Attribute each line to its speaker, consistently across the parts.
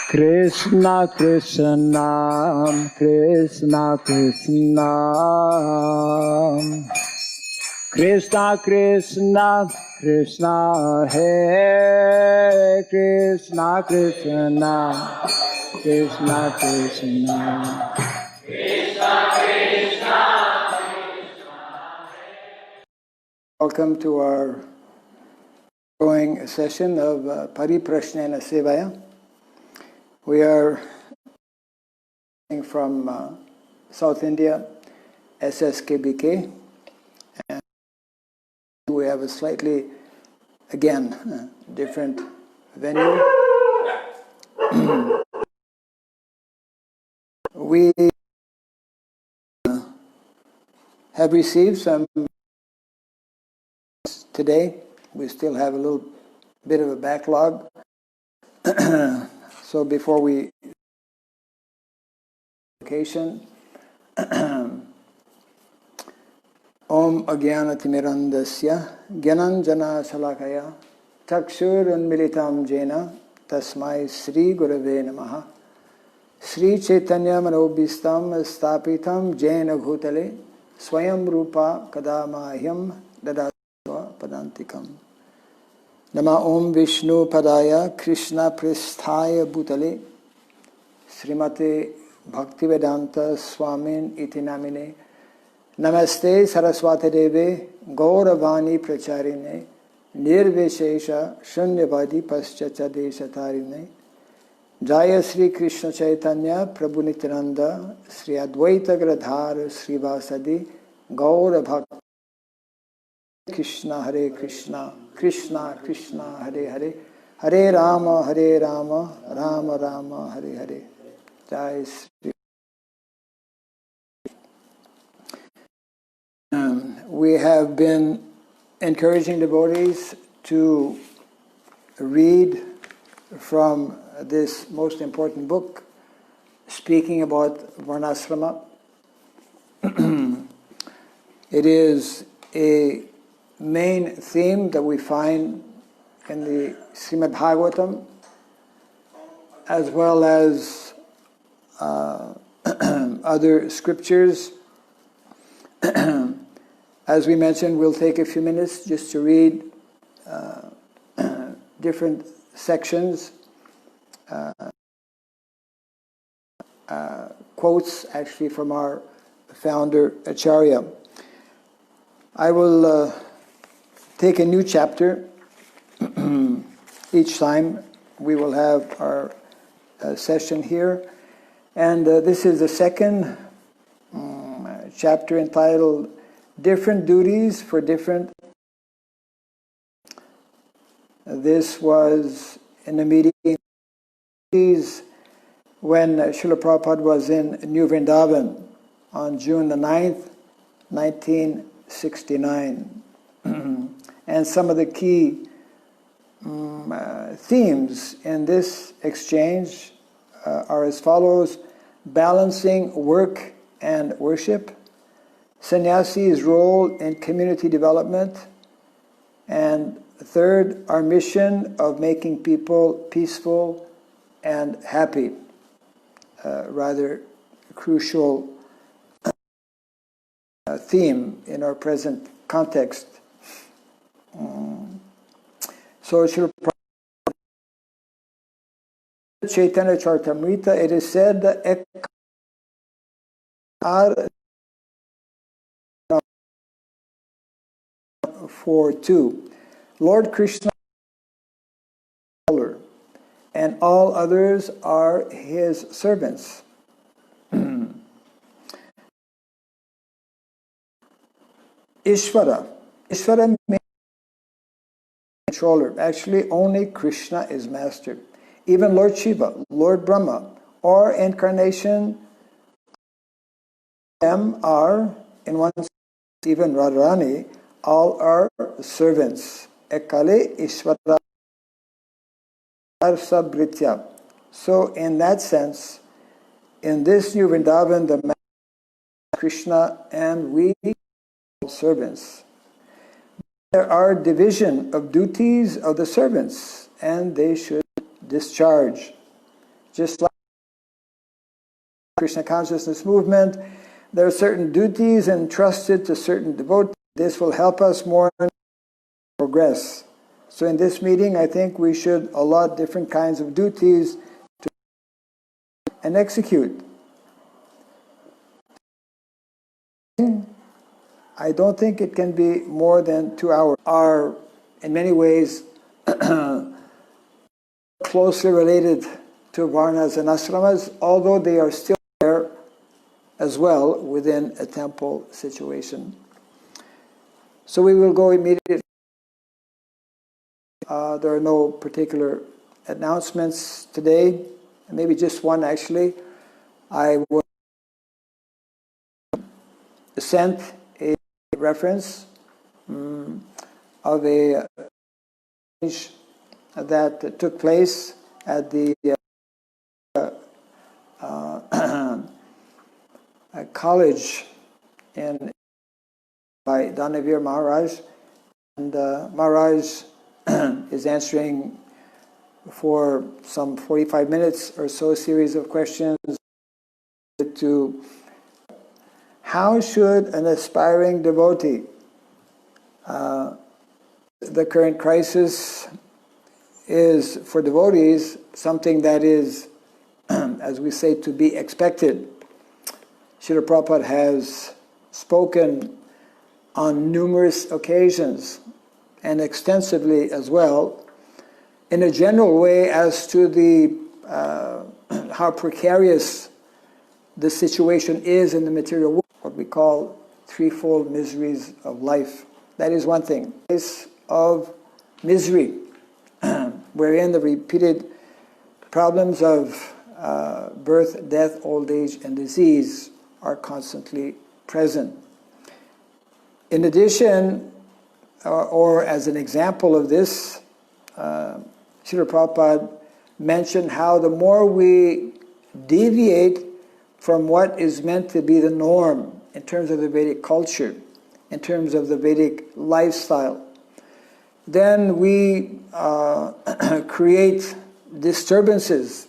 Speaker 1: Krishna Krishna, Krishna Krishna, Krishna Krishna, Krishna Hare Krishna Krishna, Krishna Krishna. Welcome to our ongoing session of Pariprashnena Sevaya. We are from South India, SSKBK, and we have a slightly, again, different venue. We have received some today. We still have a little bit of a backlog. So before we vacation, Om Agyanatimirandasya Gyananjana Shalakaya Takshur Unmilitam Jena Tasmai Sri Gurave Namaha Sri Chaitanya Manobhistam Stapitam Jena Bhutale SyamaRupa Kadamahyam Dadatva Padantikam Nama Om Vishnu Padaya Krishna Pristhaya Bhutale Srimate Bhaktivedanta Swamin iti namine Namaste Saraswati Deve Gauravani Pracharine Nirvishesha Shunyavadi Paschacha Deshatarine Jaya Sri Krishna Chaitanya Prabhu Nityananda Sri Advaita Gradhar Sri Vasadi Gaura Bhakti Krishna Hare Krishna Krishna Krishna Hare Hare Hare Rama Rama Rama Hare Hare Jai Sri. We have been encouraging devotees to read from this most important book, speaking about Varnasrama. It is a main theme that we find in the Srimad Bhagavatam, as well as other scriptures. As we mentioned, we'll take a few minutes just to read different sections, quotes actually from our founder Acharya. I will take a new chapter each time we will have our session here. And this is the second chapter entitled Different Duties for Different. This was in the meeting when Srila Prabhupada was in New Vrindavan on June the 9th, 1969. And some of the key themes in this exchange are as follows: balancing work and worship, sannyasi's role in community development, and third, our mission of making people peaceful and happy. Rather crucial theme in our present context. So, Srila Chaitanya Charitamrita, it is said that 4:2, Lord Krishna and all others are his servants. Ishvara means controller. Actually, only Krishna is master. Even Lord Shiva, Lord Brahma, or incarnation, them are, in one sense, even Radharani, all are servants. Ekale Ishvara Sabritya. So, in that sense, in this new Vrindavan, the master Krishna and we servants. There are division of duties of the servants, and they should discharge. Just like Krishna consciousness movement, there are certain duties entrusted to certain devotees. This will help us more progress. So in this meeting, I think we should allot different kinds of duties to and execute. I don't think it can be more than 2 hours. Are in many ways closely related to varnas and ashramas, although they are still there as well within a temple situation. So we will go immediately. There are no particular announcements today, maybe just one actually. I will send a reference of a that took place at the college by Danavir Maharaj, and Maharaj is answering for some 45 minutes or so, a series of questions to how should an aspiring devotee, the current crisis is for devotees something that is, as we say, to be expected. Srila Prabhupada has spoken on numerous occasions and extensively as well, in a general way as to the how precarious the situation is in the material world, what we call threefold miseries of life. That is one thing. Place of misery, wherein the repeated problems of birth, death, old age, and disease are constantly present. In addition, or as an example of this, Srila Prabhupada mentioned how the more we deviate from what is meant to be the norm in terms of the Vedic culture, in terms of the Vedic lifestyle, then we create disturbances,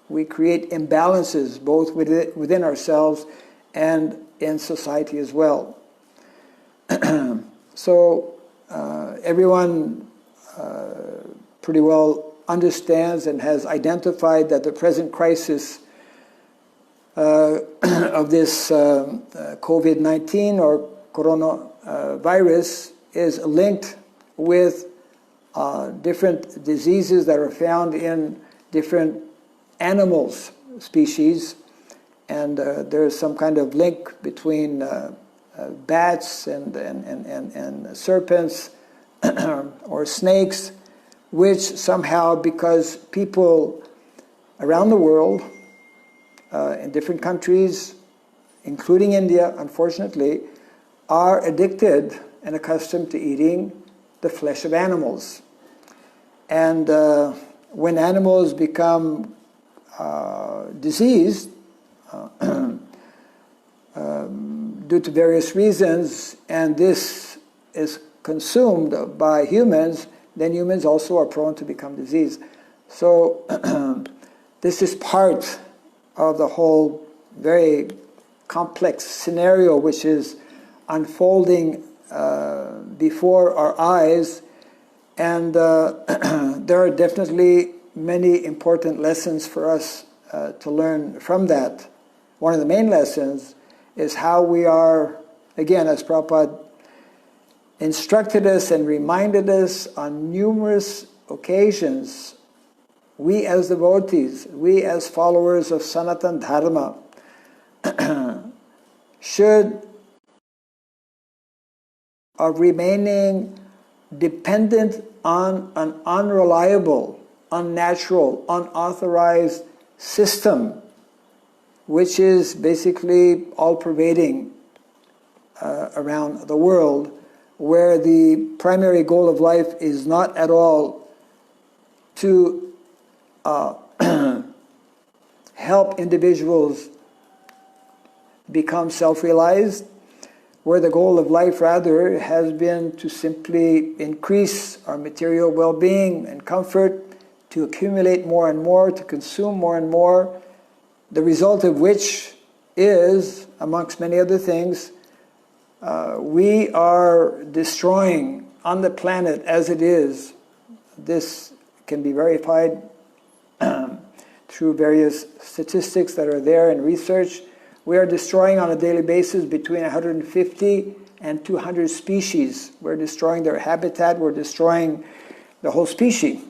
Speaker 1: we create imbalances both within ourselves and in society as well. So everyone pretty well understands and has identified that the present crisis of this COVID-19 or coronavirus is linked with different diseases that are found in different animals, species, and there's some kind of link between bats and serpents or snakes, which somehow, because people around the world, in different countries, including India, unfortunately, are addicted and accustomed to eating the flesh of animals. And when animals become diseased due to various reasons, and this is consumed by humans, then humans also are prone to become diseased. So this is part of the whole very complex scenario which is unfolding before our eyes, and there are definitely many important lessons for us to learn from that. One of the main lessons is how we are, again, as Prabhupada instructed us and reminded us on numerous occasions, we as devotees, we as followers of Sanatana Dharma should of remaining dependent on an unreliable, unnatural, unauthorized system, which is basically all-pervading around the world, where the primary goal of life is not at all to help individuals become self-realized, where the goal of life rather has been to simply increase our material well-being and comfort, to accumulate more and more, to consume more and more, the result of which is, amongst many other things, we are destroying on the planet as it is. This can be verified through various statistics that are there and research. We are destroying on a daily basis between 150 and 200 species. We're destroying their habitat, we're destroying the whole species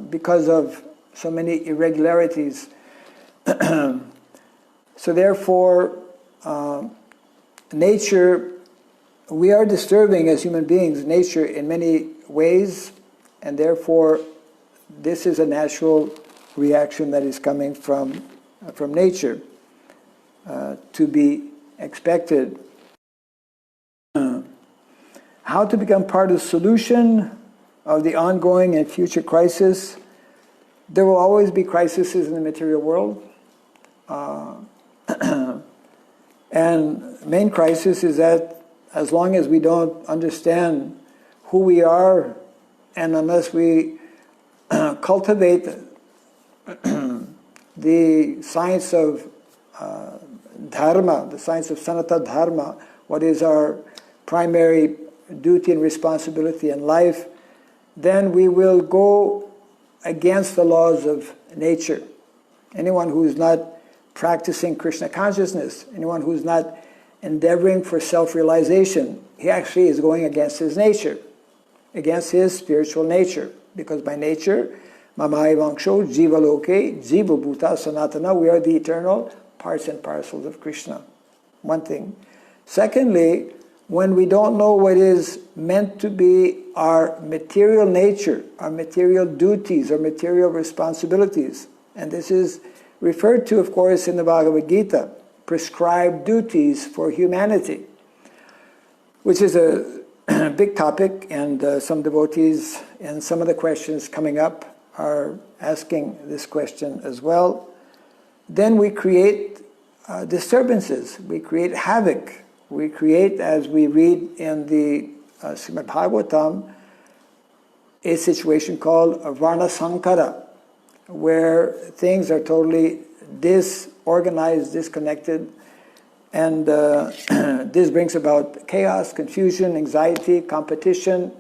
Speaker 1: because of so many irregularities. So therefore, nature, we are disturbing as human beings nature in many ways, and therefore this is a natural reaction that is coming from nature, to be expected. How to become part of the solution of the ongoing and future crisis? There will always be crises in the material world. And main crisis is that as long as we don't understand who we are, and unless we cultivate the science of dharma, the science of sanatana dharma, what is our primary duty and responsibility in life, then we will go against the laws of nature. Anyone who is not practicing Krishna consciousness, anyone who is not endeavoring for self-realization, he actually is going against his nature, against his spiritual nature. Because by nature, Mamai Vangsho, Jiva Loke, Jiva Bhuta, Sanatana, we are the eternal parts and parcels of Krishna. One thing. Secondly, when we don't know what is meant to be our material nature, our material duties, our material responsibilities, and this is referred to, of course, in the Bhagavad Gita, prescribed duties for humanity, which is a big topic, and some devotees and some of the questions coming up are asking this question as well. Then we create disturbances, we create havoc, we create, as we read in the Srimad Bhagavatam, a situation called Varna Sankara, where things are totally disorganized, disconnected, and this brings about chaos, confusion, anxiety, competition,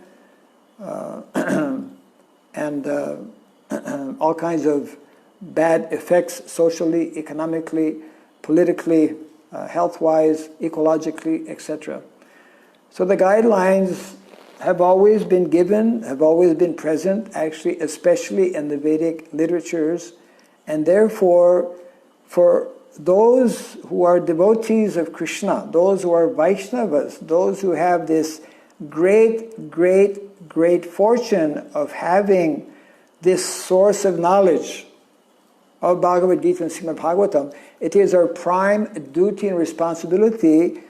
Speaker 1: and all kinds of bad effects socially, economically, politically, health-wise, ecologically, etc. So the guidelines have always been given, have always been present, actually, especially in the Vedic literatures, and therefore, for those who are devotees of Krishna, those who are Vaishnavas, those who have this great, great, great fortune of having this source of knowledge of Bhagavad Gita and Srimad Bhagavatam, it is our prime duty and responsibility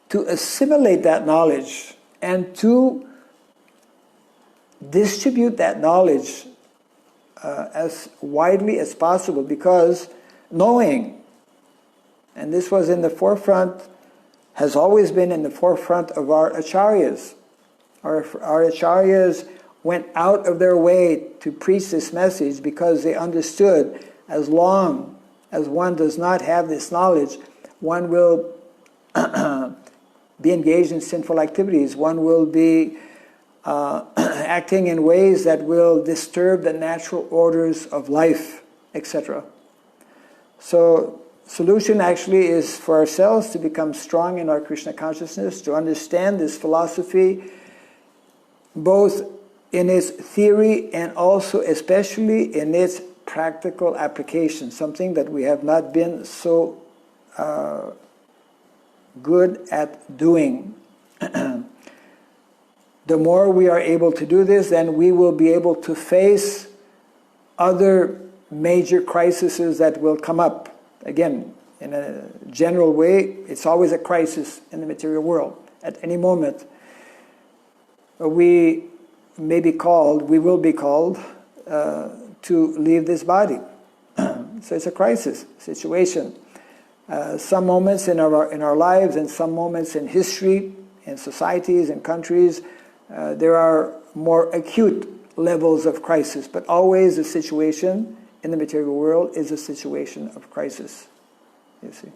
Speaker 1: to assimilate that knowledge and to distribute that knowledge as widely as possible, because knowing, and this was in the forefront, has always been in the forefront of our acharyas. Our acharyas went out of their way to preach this message because they understood as long as one does not have this knowledge, one will be engaged in sinful activities, one will be acting in ways that will disturb the natural orders of life, etc. So, solution actually is for ourselves to become strong in our Krishna consciousness, to understand this philosophy, both in its theory and also especially in its practical application, something that we have not been so good at doing. The more we are able to do this, then we will be able to face other major crises that will come up. Again, in a general way, it's always a crisis in the material world. At any moment, we may be called, we will be called to leave this body. So it's a crisis situation. Some moments in our lives and some moments in history, in societies and countries, there are more acute levels of crisis, but always a situation in the material world is a situation of crisis, you see.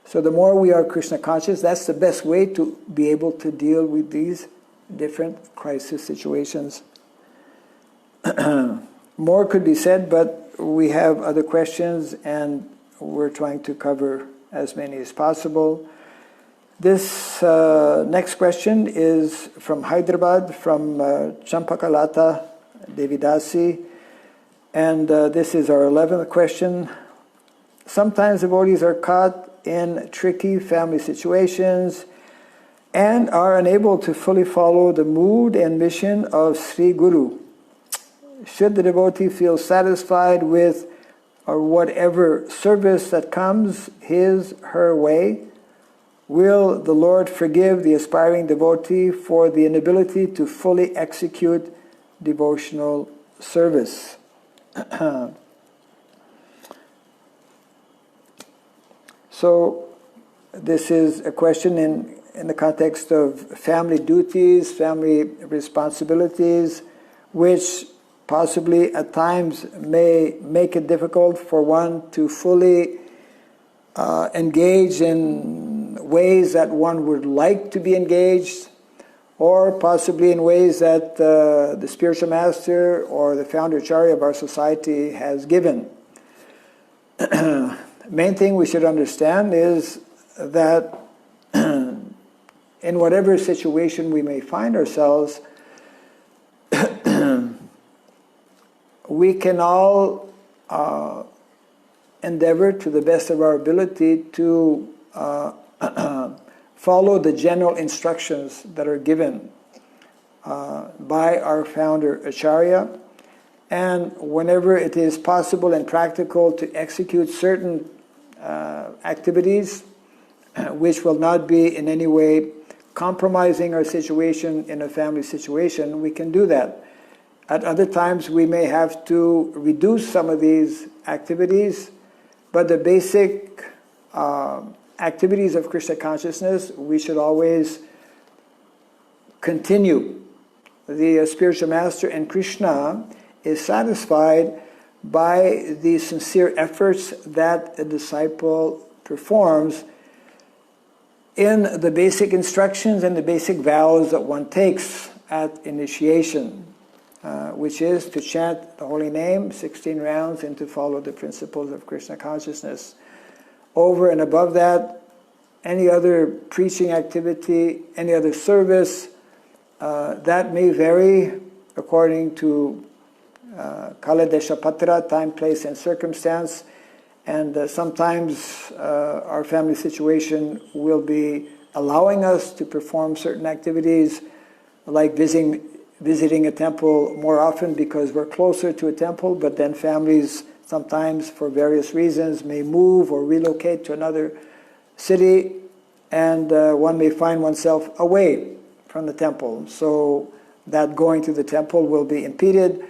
Speaker 1: So the more we are Krishna conscious, that's the best way to be able to deal with these different crisis situations. More could be said, but we have other questions and we're trying to cover as many as possible. This next question is from Hyderabad, from Champakalata Devidasi, and this is our 11th question. Sometimes devotees are caught in tricky family situations and are unable to fully follow the mood and mission of Sri Guru. Should the devotee feel satisfied with or whatever service that comes her way, will the Lord forgive the aspiring devotee for the inability to fully execute devotional service? So this is a question in the context of family duties, family responsibilities, which possibly at times may make it difficult for one to fully engage in ways that one would like to be engaged, or possibly in ways that the spiritual master or the founder acharya of our society has given. Main thing we should understand is that in whatever situation we may find ourselves, we can all endeavor to the best of our ability to follow the general instructions that are given by our founder acharya, and whenever it is possible and practical to execute certain activities which will not be in any way compromising our situation in a family situation, we can do that. At other times we may have to reduce some of these activities, but the basic activities of Krishna consciousness we should always continue. The spiritual master and Krishna is satisfied by the sincere efforts that a disciple performs in the basic instructions and the basic vows that one takes at initiation, which is to chant the holy name 16 rounds and to follow the principles of Krishna consciousness. Over and above that, any other preaching activity, any other service, that may vary according to Kala Desha Patra, time, place, and circumstance. And sometimes our family situation will be allowing us to perform certain activities, like visiting a temple more often because we're closer to a temple, but then families sometimes, for various reasons, may move or relocate to another city, and one may find oneself away from the temple. So that going to the temple will be impeded,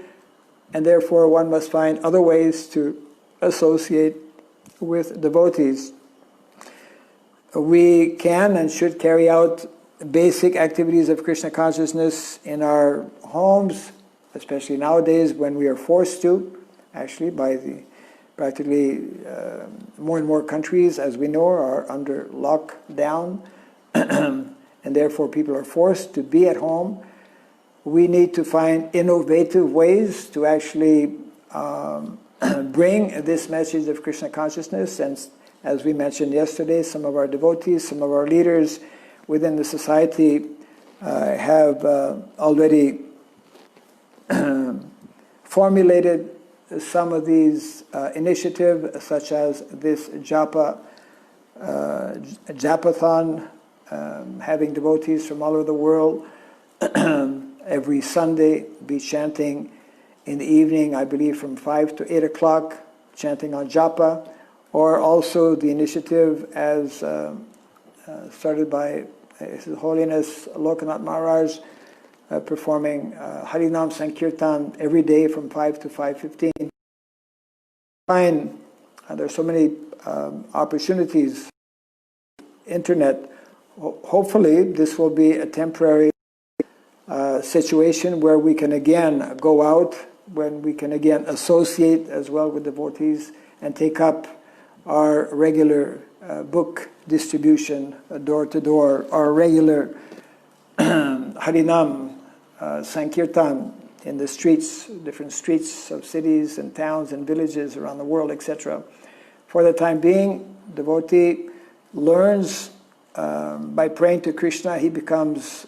Speaker 1: and therefore one must find other ways to associate with devotees. We can and should carry out basic activities of Krishna consciousness in our homes, especially nowadays when we are forced to, actually by the practically more and more countries, as we know, are under lockdown, and therefore people are forced to be at home. We need to find innovative ways to actually bring this message of Krishna consciousness. And as we mentioned yesterday, some of our devotees, some of our leaders within the society have already formulated some of these initiatives, such as this Japathon, having devotees from all over the world every Sunday be chanting in the evening, I believe from 5 to 8 o'clock, chanting on japa, or also the initiative as started by His Holiness Lokanath Maharaj, performing Harinam Sankirtan every day from 5 to 5:15. There are so many opportunities. Internet. Hopefully this will be a temporary situation where we can again go out, when we can again associate as well with devotees and take up our regular book distribution door to door, our regular Harinam, Sankirtan in the streets, different streets of cities and towns and villages around the world, etc. For the time being, devotee learns by praying to Krishna, he becomes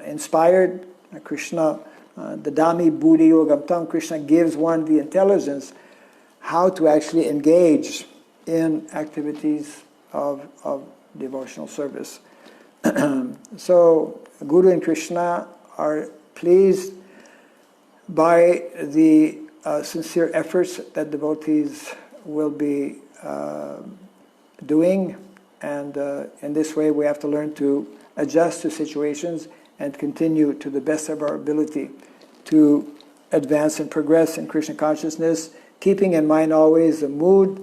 Speaker 1: inspired. Krishna, Dadami Buddhi Yogam Tam, Krishna gives one the intelligence how to actually engage in activities of devotional service. So Guru and Krishna are pleased by the sincere efforts that devotees will be doing, and in this way we have to learn to adjust to situations and continue to the best of our ability to advance and progress in Krishna consciousness, keeping in mind always the mood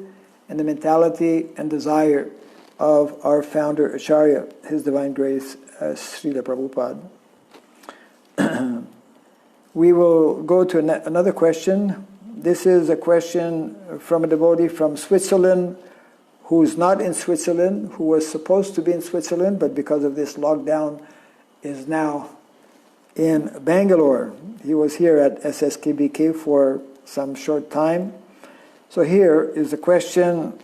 Speaker 1: and the mentality and desire of our founder Acharya, His Divine Grace, Srila Prabhupada. We will go to another question. This is a question from a devotee from Switzerland who's not in Switzerland, who was supposed to be in Switzerland, but because of this lockdown is now in Bangalore. He was here at SSKBK for some short time. So here is a question.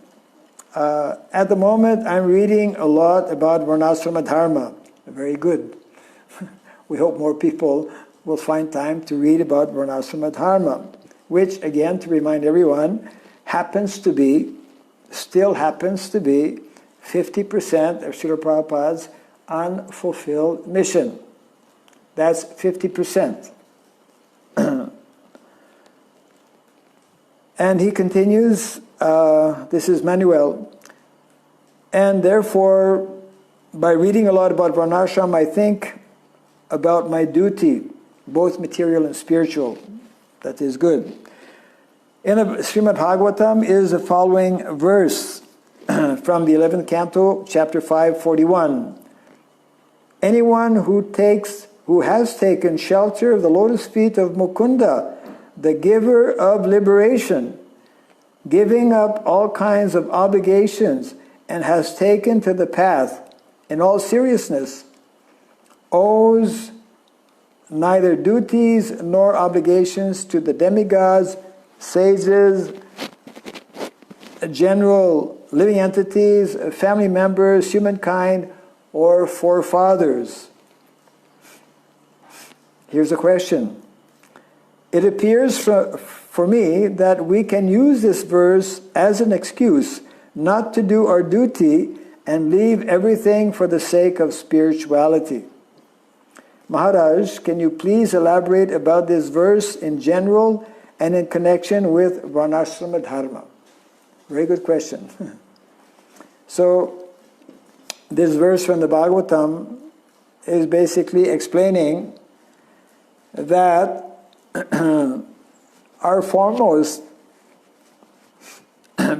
Speaker 1: At the moment, I'm reading a lot about Varnashrama Dharma. Very good. We hope more people will find time to read about Varnashrama Dharma, which, again, to remind everyone, still happens to be 50% of Srila Prabhupada's unfulfilled mission. That's 50%. And he continues, this is Manuel, and therefore, by reading a lot about Varnashram, I think about my duty, both material and spiritual. That is good. In Srimad Bhagavatam is the following verse from the 11th canto, chapter 5, 41. Anyone who has taken shelter of the lotus feet of Mukunda, the giver of liberation, giving up all kinds of obligations, and has taken to the path in all seriousness, owes neither duties nor obligations to the demigods, sages, general living entities, family members, humankind, or forefathers. Here's a question. It appears for me that we can use this verse as an excuse not to do our duty and leave everything for the sake of spirituality. Maharaj, can you please elaborate about this verse in general and in connection with Varnashrama Dharma? Very good question. So, this verse from the Bhagavatam is basically explaining that our foremost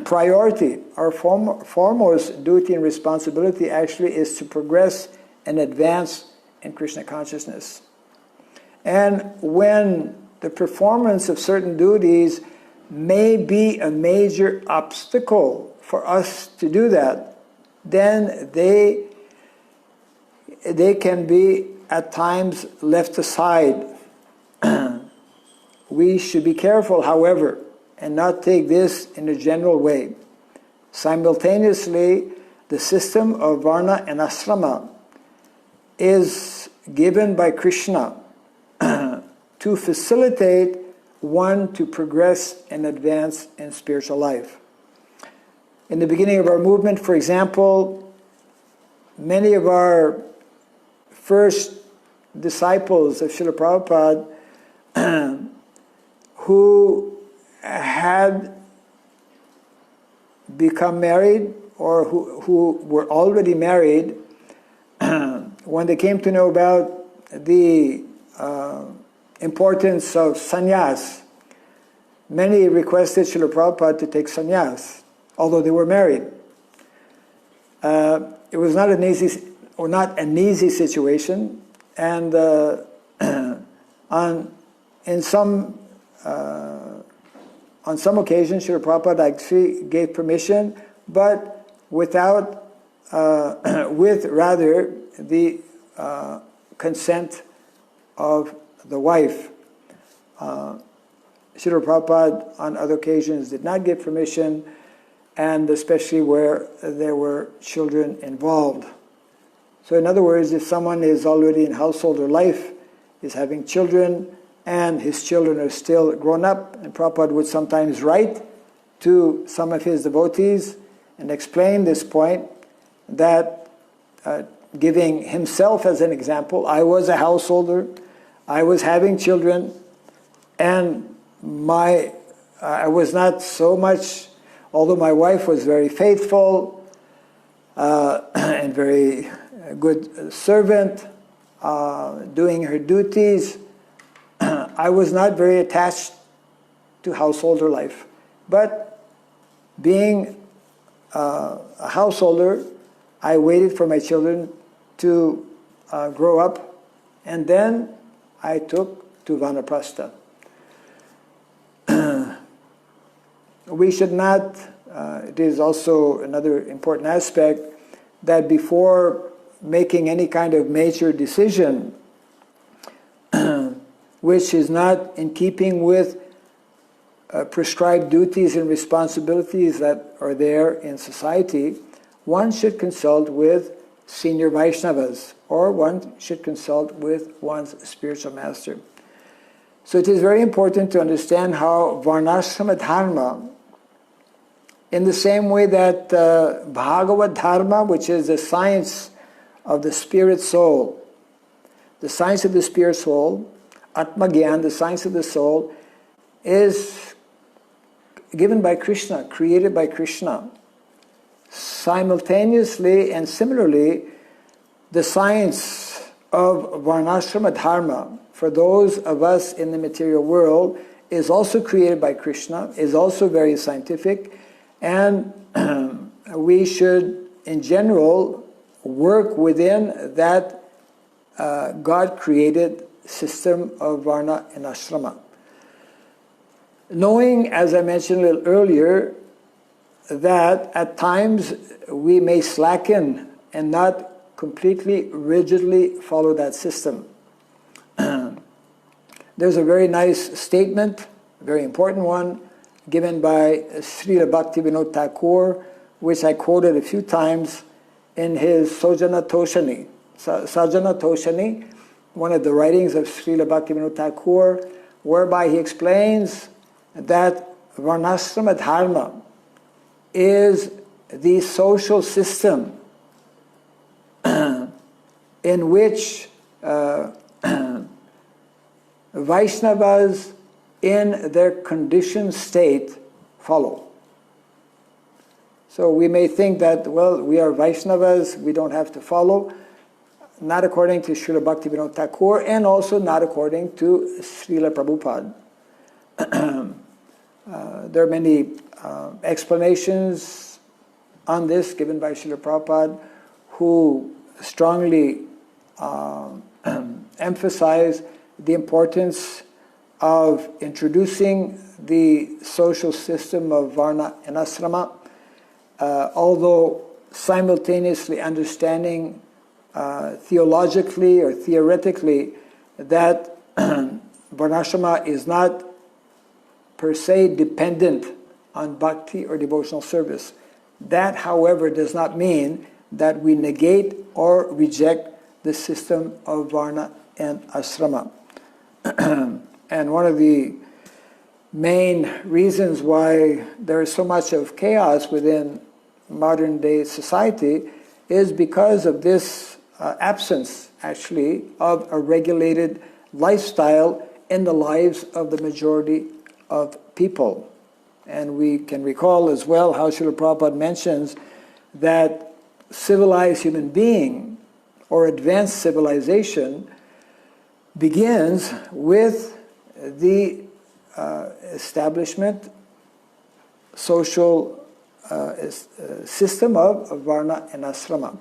Speaker 1: priority, our foremost duty and responsibility actually is to progress and advance in Krishna consciousness. And when the performance of certain duties may be a major obstacle for us to do that, then they can be at times left aside. We should be careful, however, and not take this in a general way. Simultaneously, the system of Varna and Asrama is given by Krishna to facilitate one to progress and advance in spiritual life. In the beginning of our movement, for example, many of our first disciples of Srila Prabhupada who had become married or who were already married, when they came to know about the importance of sannyas, many requested Srila Prabhupada to take sannyas, although they were married. It was not an easy situation, and on some occasions, Srila Prabhupada actually gave permission, but without, with rather the consent of the wife. Srila Prabhupada on other occasions did not give permission, and especially where there were children involved. So in other words, if someone is already in householder life, is having children, and his children are still grown up, and Prabhupada would sometimes write to some of his devotees and explain this point, that giving himself as an example, I was a householder, I was having children, and I was not so much, although my wife was very faithful and very good servant, doing her duties, I was not very attached to householder life. But being a householder, I waited for my children to grow up, and then I took to Vanaprastha. We should not, it is also another important aspect, that before making any kind of major decision, which is not in keeping with prescribed duties and responsibilities that are there in society, one should consult with senior Vaishnavas, or one should consult with one's spiritual master. So it is very important to understand how Varnashrama Dharma, in the same way that Bhagavad Dharma, which is the science of the spirit soul, the science of the spirit soul, Atma Gyan, the science of the soul, is given by Krishna, created by Krishna. Simultaneously and similarly, the science of Varnashrama Dharma, for those of us in the material world, is also created by Krishna, is also very scientific, and we should, in general, work within that God-created system of Varna and Ashrama. Knowing, as I mentioned a little earlier, that at times we may slacken and not completely, rigidly follow that system. There's a very nice statement, a very important one, given by Srila Bhaktivinoda Thakur, which I quoted a few times in his Sajjana Toshani. Sajjana Toshani, one of the writings of Srila Bhaktivinoda Thakur, whereby he explains that Varnashrama Dharma is the social system in which Vaishnavas in their conditioned state follow. So we may think that, well, we are Vaishnavas, we don't have to follow. Not according to Srila Bhaktivinoda Thakur, and also not according to Srila Prabhupada. There are many explanations on this given by Srila Prabhupada, who strongly emphasize the importance of introducing the social system of Varna and Asrama, although simultaneously understanding theologically or theoretically that Varnashrama is not per se dependent on bhakti or devotional service. That, however, does not mean that we negate or reject the system of Varna and Asrama. And one of the main reasons why there is so much of chaos within modern day society is because of this absence, actually, of a regulated lifestyle in the lives of the majority of people. And we can recall as well how Srila Prabhupada mentions that civilized human being or advanced civilization begins with the establishment, social system of Varna and Asrama.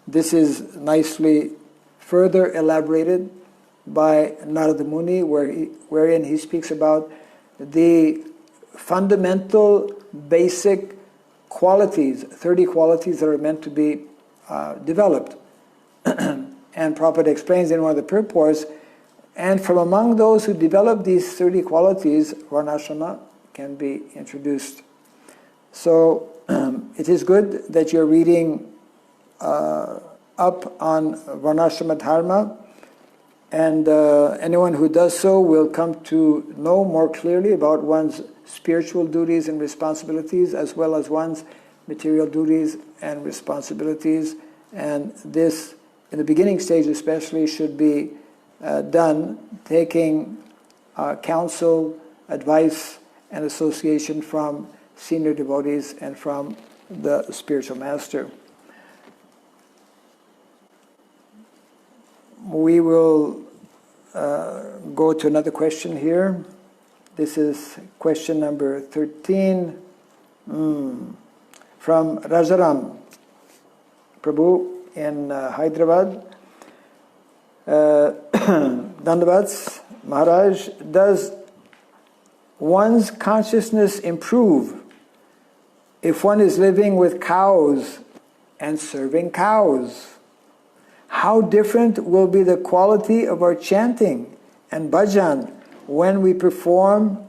Speaker 1: This is nicely further elaborated by Narada Muni, wherein he speaks about the fundamental, basic qualities, 30 qualities that are meant to be developed. And Prabhupada explains in one of the purports, and from among those who develop these 30 qualities, varnashrama can be introduced. So it is good that you're reading up on varnashrama dharma, and anyone who does so will come to know more clearly about one's spiritual duties and responsibilities, as well as one's material duties and responsibilities. And this, in the beginning stage especially, should be done taking counsel, advice, and association from senior devotees and from the spiritual master. We will go to another question here. This is question number 13 from Rajaram Prabhu in Hyderabad. Dandavats Maharaj, does one's consciousness improve if one is living with cows and serving cows? How different will be the quality of our chanting and bhajan when we perform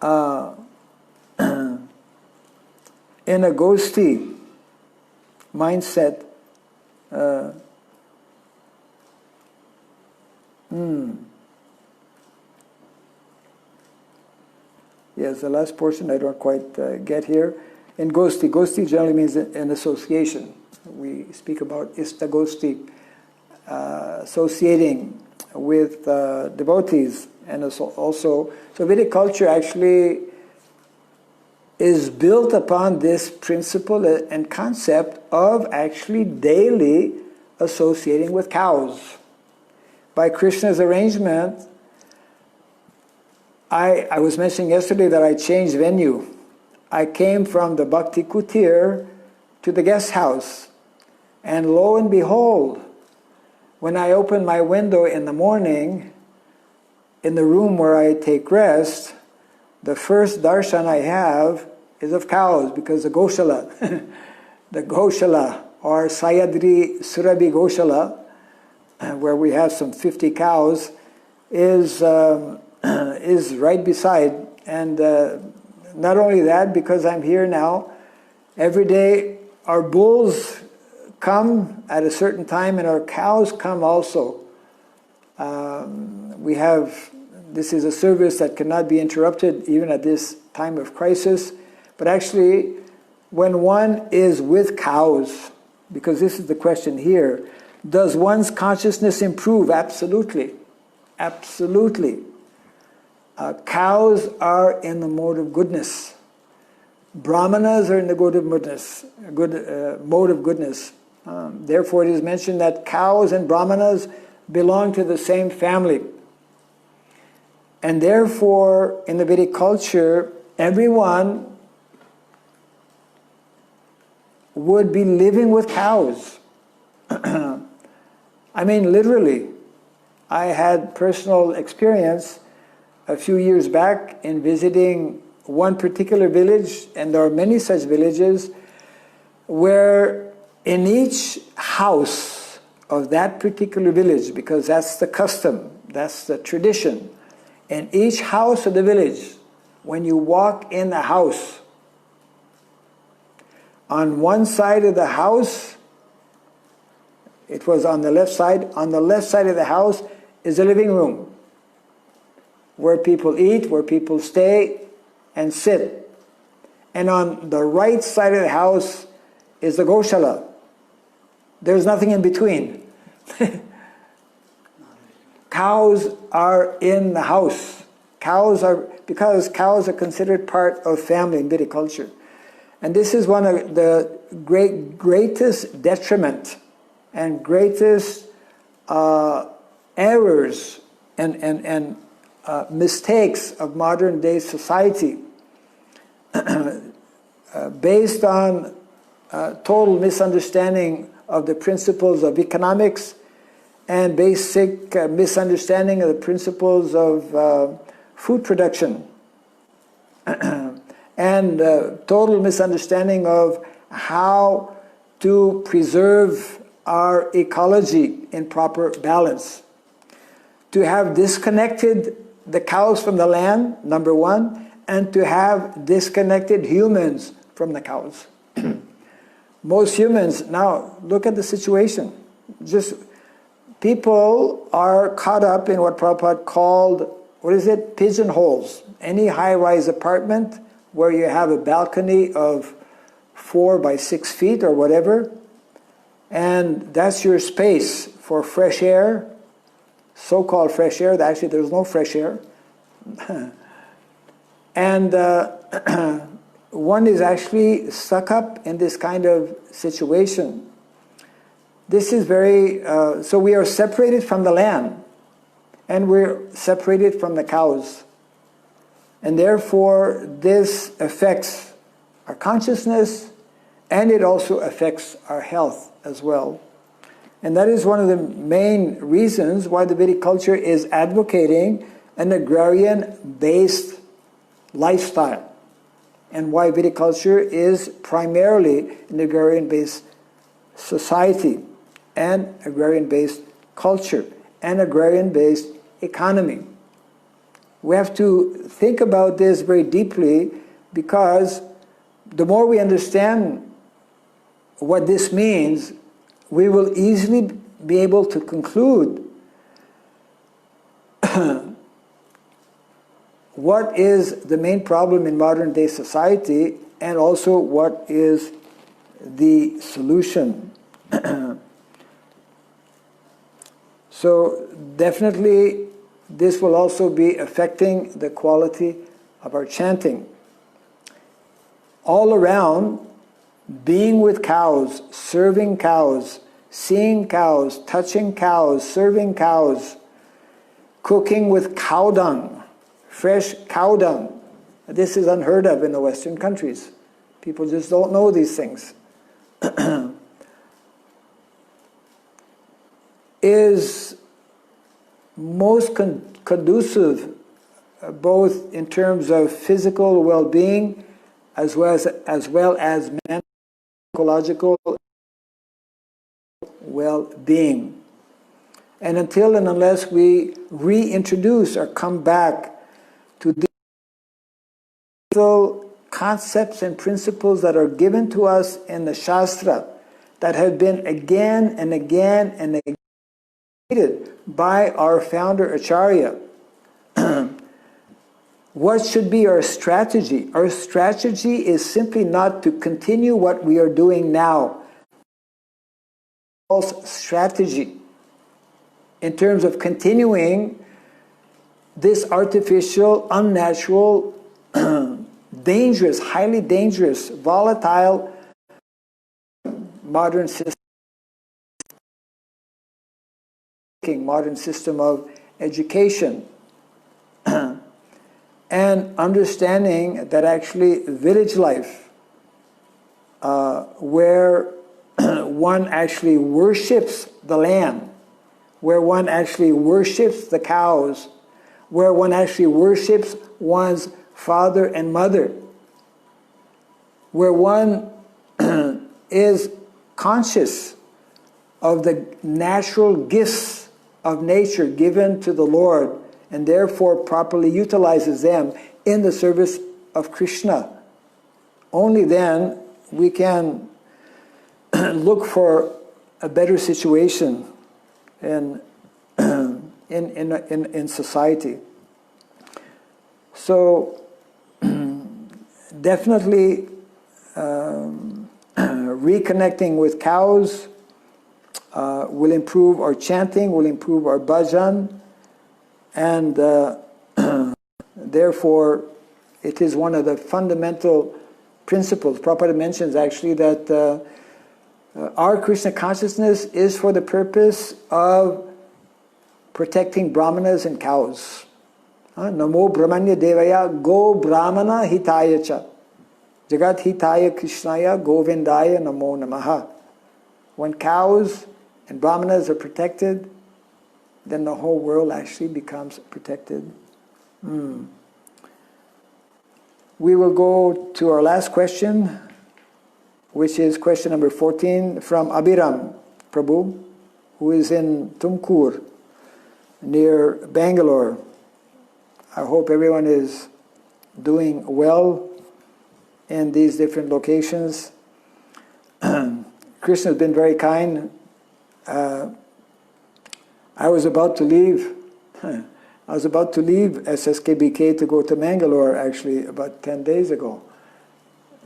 Speaker 1: in a ghosty mindset? Yes, the last portion I don't quite get here. In ghosty generally means an association. We speak about istagosti, associating with devotees, and also, so Vedic culture actually is built upon this principle and concept of actually daily associating with cows. By Krishna's arrangement, I was mentioning yesterday that I changed venue. I came from the Bhakti Kutir to the guest house. And lo and behold, when I open my window in the morning, in the room where I take rest, the first darshan I have is of cows, because the Goshala, the Goshala, or Sayadri Surabhi Goshala, where we have some 50 cows, is right beside. And not only that, because I'm here now, every day our bulls come at a certain time and our cows come also. This is a service that cannot be interrupted even at this time of crisis. But actually, when one is with cows, because this is the question here, does one's consciousness improve? Absolutely. Absolutely. Cows are in the mode of goodness. Brahmanas are in the mode of goodness. Therefore, it is mentioned that cows and brahmanas belong to the same family. And therefore, in the Vedic culture, everyone would be living with cows. I mean, literally. I had personal experience a few years back in visiting one particular village, and there are many such villages, where in each house of that particular village, because that's the custom, that's the tradition, in each house of the village, when you walk in the house, on one side of the house, it was on the left side of the house is a living room, where people eat, where people stay and sit. And on the right side of the house is the Goshala. There's nothing in between. Cows are in the house. Because cows are considered part of family in Vedic culture. And this is one of the greatest detriment and greatest errors and mistakes of modern day society, based on total misunderstanding of the principles of economics and basic misunderstanding of the principles of food production, and total misunderstanding of how to preserve our ecology in proper balance. To have disconnected the cows from the land, number one, and to have disconnected humans from the cows. Most humans, now look at the situation. Just people are caught up in what Prabhupada called, pigeonholes. Any high-rise apartment where you have a balcony of 4 by 6 feet or whatever, and that's your space for fresh air, so-called fresh air. Actually, there's no fresh air. And one is actually stuck up in this kind of situation. This is very, so we are separated from the land, and we're separated from the cows. And therefore, this affects our consciousness, and it also affects our health as well. And that is one of the main reasons why the Vedic culture is advocating an agrarian-based lifestyle, and why Vedic culture is primarily an agrarian-based society, and agrarian-based culture, and agrarian-based economy. We have to think about this very deeply, because the more we understand what this means, we will easily be able to conclude what is the main problem in modern day society, and also what is the solution. So definitely this will also be affecting the quality of our chanting. All around, being with cows, serving cows, seeing cows, touching cows, serving cows, cooking with cow dung, fresh cow dung. This is unheard of in the Western countries. People just don't know these things. Is most conducive both in terms of physical well-being as well as mental, psychological well-being. And until and unless we reintroduce or come back to the concepts and principles that are given to us in the Shastra, that have been again and again and again repeated by our founder Acharya, what should be our strategy? Our strategy is simply not to continue what we are doing now. False strategy in terms of continuing this artificial, unnatural, dangerous, highly dangerous, volatile modern system of education. And understanding that actually village life, where one actually worships the land, where one actually worships the cows, where one actually worships one's father and mother, where one is conscious of the natural gifts of nature given to the Lord, and therefore properly utilizes them in the service of Krishna. Only then we can look for a better situation in society. So definitely reconnecting with cows will improve our chanting, will improve our bhajan, and therefore it is one of the fundamental principles. Prabhupada mentions actually that our Krishna consciousness is for the purpose of protecting brahmanas and cows. Namo brahmanya devaya go brahmana hitaya cha jagat hitaya krishnaya govindaya namo namaha. When cows and brahmanas are protected, then the whole world actually becomes protected. We will go to our last question, which is question number 14 from Abhiram Prabhu, who is in Tumkur, near Bangalore. I hope everyone is doing well in these different locations. Krishna has been very kind. I was about to leave SSKBK to go to Mangalore actually about 10 days ago.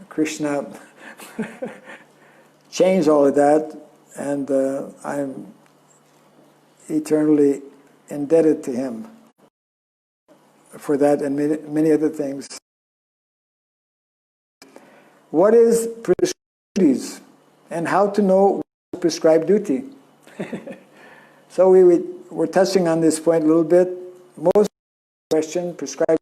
Speaker 1: Krishna changed all of that, and I'm eternally indebted to him for that and many other things. What is prescribed duties and how to know prescribed duty? So we're touching on this point a little bit. Most question prescribed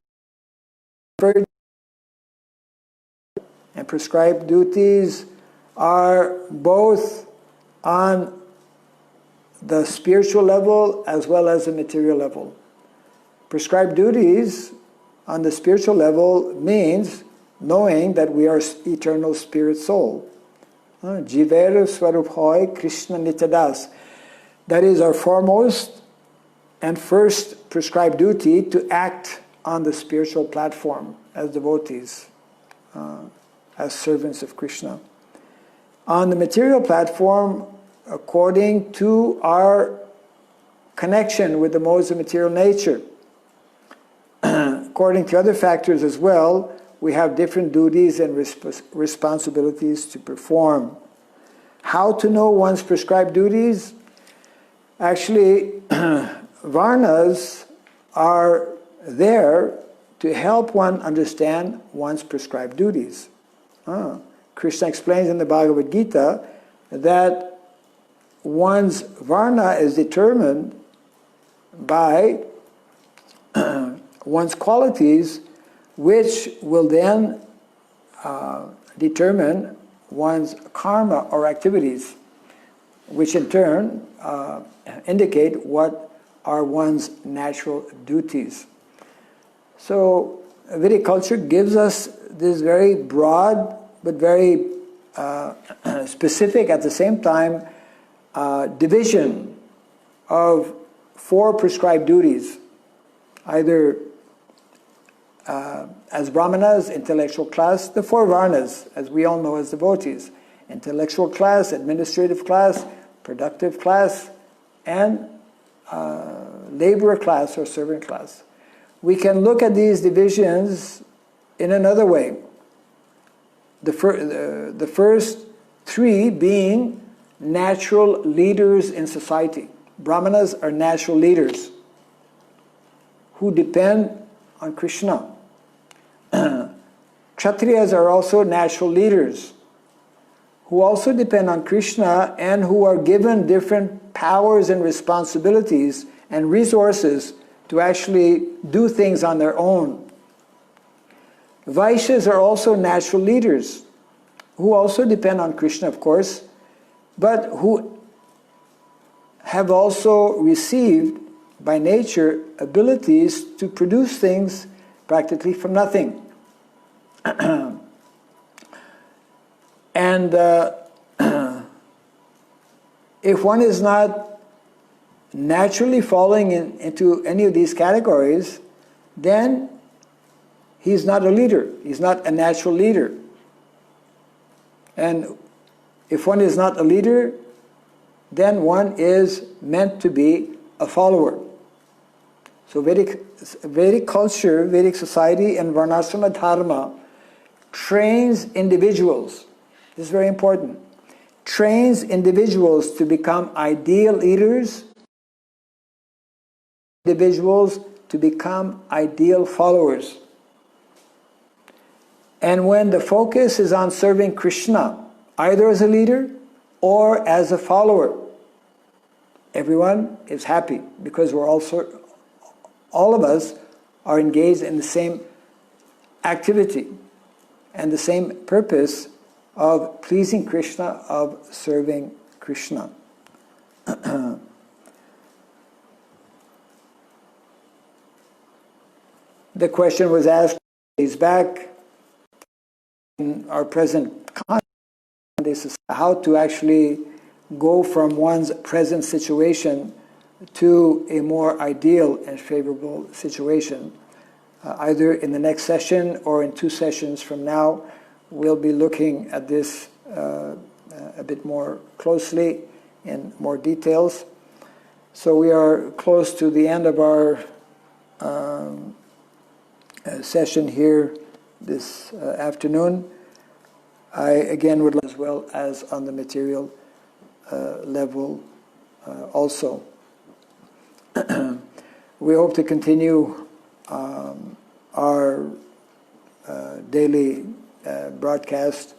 Speaker 1: and prescribed duties are both on the spiritual level as well as the material level. Prescribed duties on the spiritual level means knowing that we are eternal spirit soul. Jiver Swarup Hoy Krishna Nityadas. That is our foremost and first prescribed duty, to act on the spiritual platform as devotees, as servants of Krishna. On the material platform, according to our connection with the modes of material nature, according to other factors as well, we have different duties and responsibilities to perform. How to know one's prescribed duties? Actually, Varnas are there to help one understand one's prescribed duties. Krishna explains in the Bhagavad Gita that one's Varna is determined by one's qualities, which will then determine one's karma or activities, which in turn indicate what are one's natural duties. So Vedic culture gives us this very broad but very specific at the same time division of 4 prescribed duties, either as brahmanas, intellectual class, the 4 varnas, as we all know as devotees: intellectual class, administrative class, productive class, and laborer class or servant class. We can look at these divisions in another way. The first 3 being natural leaders in society. Brahmanas are natural leaders who depend on Krishna. Kshatriyas are also natural leaders who also depend on Krishna and who are given different powers and responsibilities and resources to actually do things on their own. Vaishyas are also natural leaders who also depend on Krishna, of course, but who have also received by nature abilities to produce things practically from nothing. And if one is not naturally falling into any of these categories, then he's not a leader. He's not a natural leader. And if one is not a leader, then one is meant to be a follower. So Vedic culture, Vedic society, and Varnashrama Dharma trains individuals. This is very important. Trains individuals to become ideal leaders, individuals to become ideal followers. And when the focus is on serving Krishna, either as a leader or as a follower, everyone is happy because we're all of us are engaged in the same activity and the same purpose of pleasing Krishna, of serving Krishna. the question was asked days back in our present context, how to actually go from one's present situation to a more ideal and favorable situation. Either in the next session or in 2 sessions from now, we'll be looking at this a bit more closely in more details. So we are close to the end of our session here this afternoon. I again would like, as well as on the material level also. We hope to continue our daily broadcast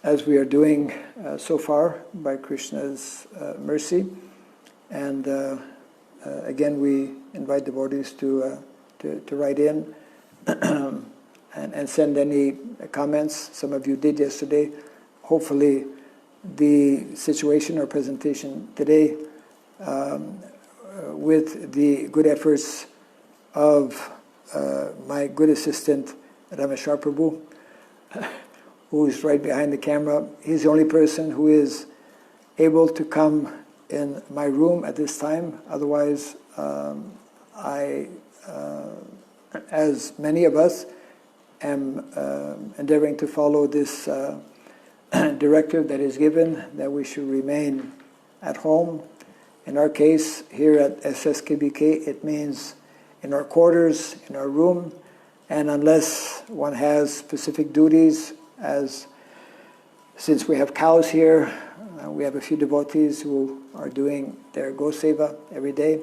Speaker 1: as we are doing so far by Krishna's mercy. And again, we invite devotees to write in and send any comments. Some of you did yesterday. Hopefully the situation or presentation today, with the good efforts of my good assistant, Rameshwar Prabhu, who is right behind the camera. He's the only person who is able to come in my room at this time. Otherwise, I, as many of us, am endeavoring to follow this directive that is given, that we should remain at home. In our case, here at SSKBK, it means in our quarters, in our room, and unless one has specific duties, as since we have cows here, we have a few devotees who are doing their Go Seva every day.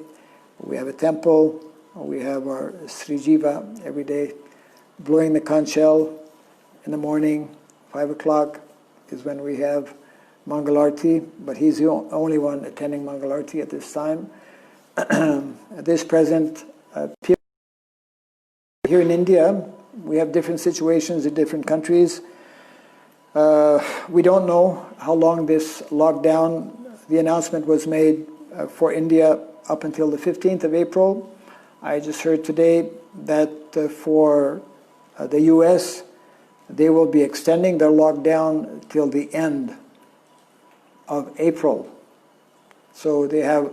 Speaker 1: We have a temple, we have our Sri Jiva every day, blowing the conch shell in the morning, 5 o'clock is when we have Mangalarti, but he's the only one attending Mangalarti at this time. At this present period, here in India, we have different situations in different countries. We don't know how long this lockdown, the announcement was made for India up until the 15th of April. I just heard today that for the US, they will be extending their lockdown till the end of April. So they have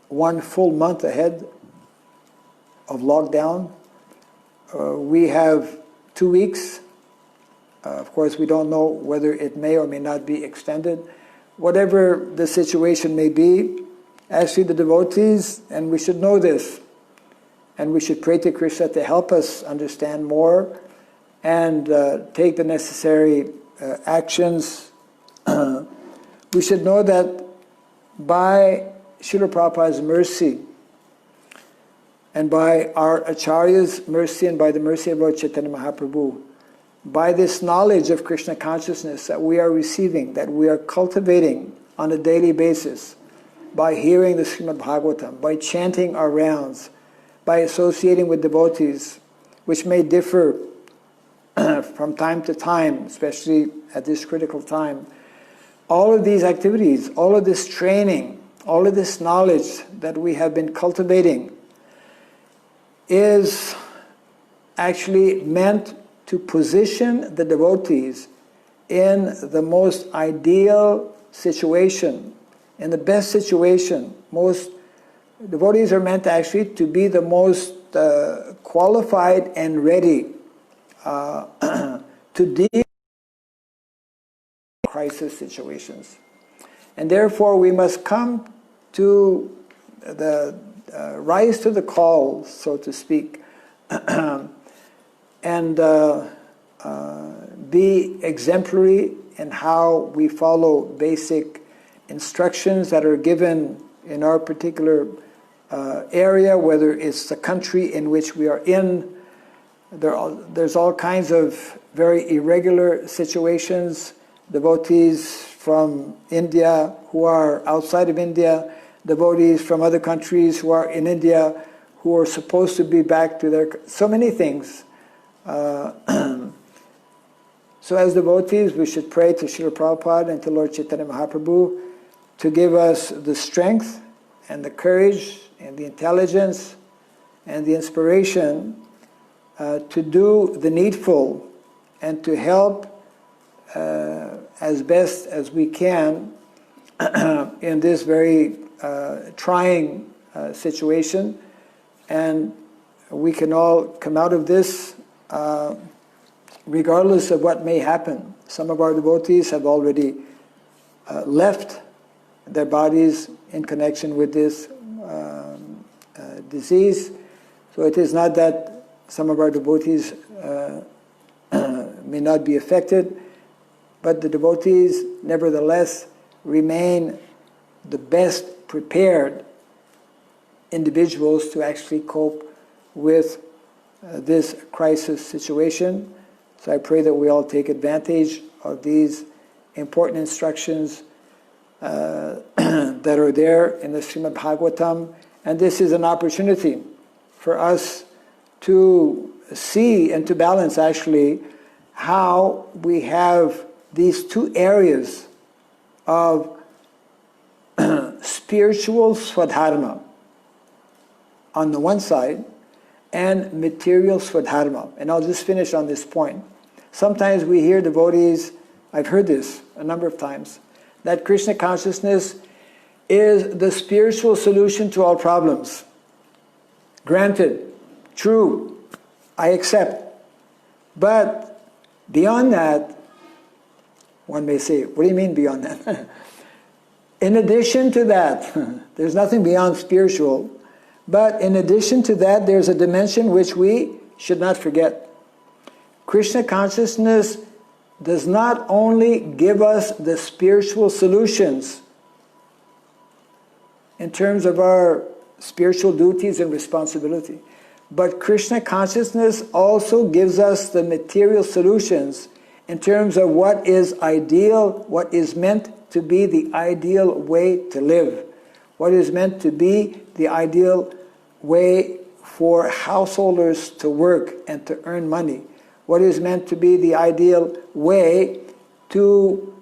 Speaker 1: 1 full month ahead of lockdown. We have 2 weeks. Of course, we don't know whether it may or may not be extended. Whatever the situation may be, actually the devotees, and we should know this, and we should pray to Krishna to help us understand more and take the necessary actions. We should know that by Srila Prabhupada's mercy, and by our Acharya's mercy, and by the mercy of Lord Chaitanya Mahaprabhu, by this knowledge of Krishna consciousness that we are receiving, that we are cultivating on a daily basis, by hearing the Srimad Bhagavatam, by chanting our rounds, by associating with devotees, which may differ from time to time, especially at this critical time. All of these activities, all of this training, all of this knowledge that we have been cultivating is actually meant to position the devotees in the most ideal situation, in the best situation. Most devotees are meant actually to be the most qualified and ready to deal with crisis situations. And therefore we must come to rise to the call, so to speak, and be exemplary in how we follow basic instructions that are given in our particular area, whether it's the country in which we are in. There's all kinds of very irregular situations. Devotees from India who are outside of India, devotees from other countries who are in India, who are supposed to be back to their... so many things. So as devotees, we should pray to Srila Prabhupada and to Lord Chaitanya Mahaprabhu to give us the strength and the courage and the intelligence and the inspiration to do the needful and to help as best as we can in this very trying situation. And we can all come out of this regardless of what may happen. Some of our devotees have already left their bodies in connection with this disease. So it is not that some of our devotees may not be affected, but the devotees nevertheless remain the best prepared individuals to actually cope with this crisis situation. So I pray that we all take advantage of these important instructions that are there in the Srimad Bhagavatam. And this is an opportunity for us to see and to balance actually how we have these two areas of spiritual swadharma on the one side and material swadharma. And I'll just finish on this point. Sometimes we hear devotees, I've heard this a number of times, that Krishna consciousness is the spiritual solution to all problems. Granted, true, I accept. But beyond that, one may say, what do you mean beyond that? In addition to that, there's nothing beyond spiritual, but in addition to that, there's a dimension which we should not forget. Krishna consciousness does not only give us the spiritual solutions in terms of our spiritual duties and responsibility, but Krishna consciousness also gives us the material solutions in terms of what is ideal, what is meant to be the ideal way to live, what is meant to be the ideal way for householders to work and to earn money, what is meant to be the ideal way to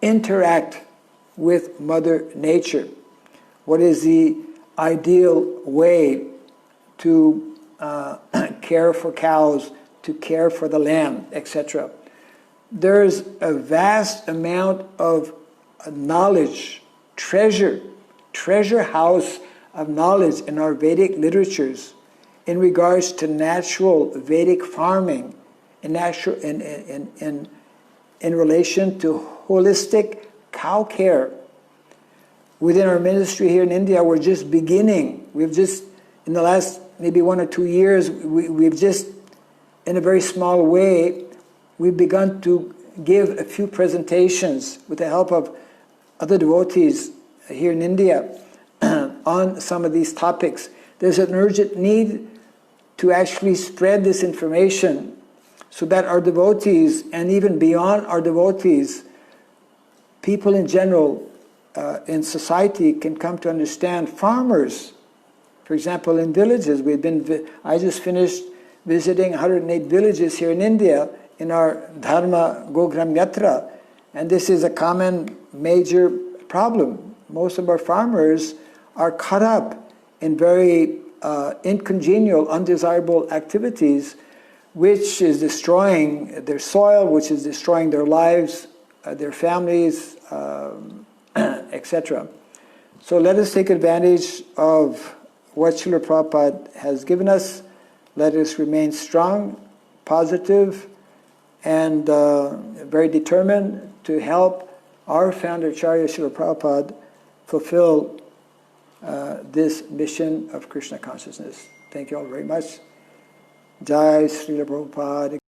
Speaker 1: interact with Mother Nature, what is the ideal way to care for cows, to care for the land, etc. There's a vast amount of knowledge, treasure house of knowledge in our Vedic literatures in regards to natural Vedic farming, in relation to holistic cow care. Within our ministry here in India, we're just beginning. We've just, in the last maybe 1 or 2 years, we've just, in a very small way, we've begun to give a few presentations with the help of other devotees here in India on some of these topics. There's an urgent need to actually spread this information so that our devotees, and even beyond our devotees, people in general in society can come to understand. Farmers, for example, in villages, I just finished visiting 108 villages here in India in our Dharma Gogram Yatra, and this is a common major problem. Most of our farmers are caught up in very incongenial, undesirable activities, which is destroying their soil, which is destroying their lives, their families, etc. So let us take advantage of what Srila Prabhupada has given us. Let us remain strong, positive, and very determined to help our founder Acharya Srila Prabhupada fulfill this mission of Krishna consciousness. Thank you all very much. Jai Srila Prabhupada.